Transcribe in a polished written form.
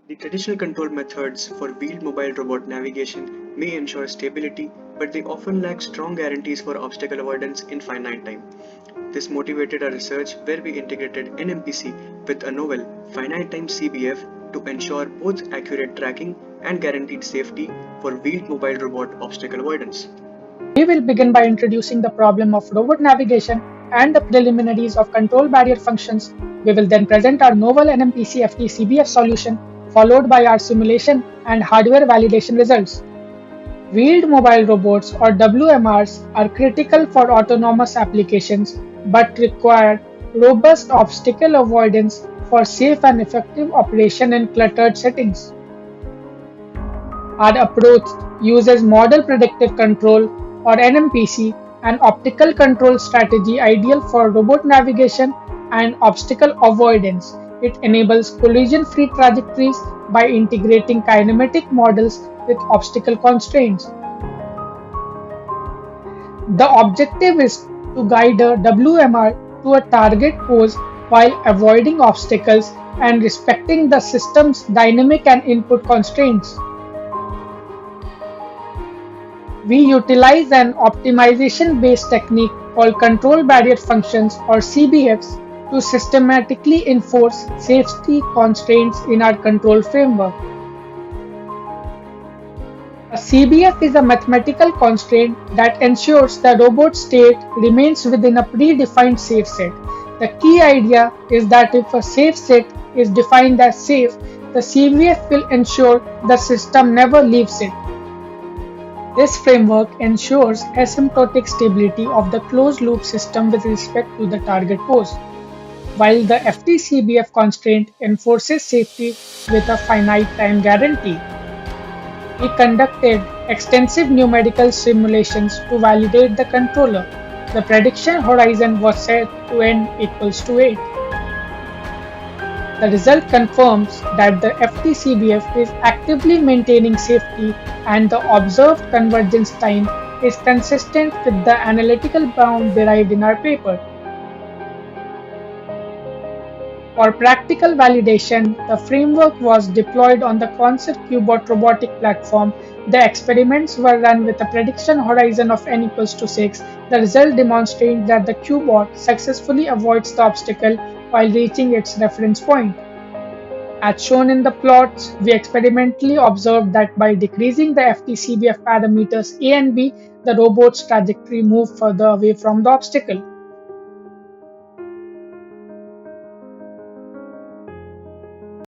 The traditional control methods for wheeled mobile robot navigation may ensure stability, but they often lack strong guarantees for obstacle avoidance in finite time. This motivated our research where we integrated NMPC with a novel Finite-Time CBF to ensure both accurate tracking and guaranteed safety for wheeled mobile robot obstacle avoidance. We will begin by introducing the problem of robot navigation and the preliminaries of control barrier functions. We will then present our novel NMPC-FT-CBF solution, followed by our simulation and hardware validation results. Wheeled mobile robots or WMRs are critical for autonomous applications but require robust obstacle avoidance for safe and effective operation in cluttered settings. Our approach uses Model Predictive Control or NMPC, an optical control strategy ideal for robot navigation and obstacle avoidance. It enables collision-free trajectories by integrating kinematic models with obstacle constraints. The objective is to guide a WMR to a target pose while avoiding obstacles and respecting the system's dynamic and input constraints. We utilize an optimization-based technique called control barrier functions or CBFs to systematically enforce safety constraints in our control framework. A CBF is a mathematical constraint that ensures the robot state remains within a predefined safe set. The key idea is that if a safe set is defined as safe, the CBF will ensure the system never leaves it. This framework ensures asymptotic stability of the closed-loop system with respect to the target pose, while the FT-CBF constraint enforces safety with a finite time guarantee. We conducted extensive numerical simulations to validate the controller. The prediction horizon was set to n equals to 8. The result confirms that the FT-CBF is actively maintaining safety and the observed convergence time is consistent with the analytical bound derived in our paper. For practical validation, the framework was deployed on the Quanser QBot robotic platform. The experiments were run with a prediction horizon of n equals to 6. The result demonstrates that the QBot successfully avoids the obstacle while reaching its reference point. As shown in the plots, we experimentally observed that by decreasing the FT-CBF parameters A and B, the robot's trajectory moved further away from the obstacle.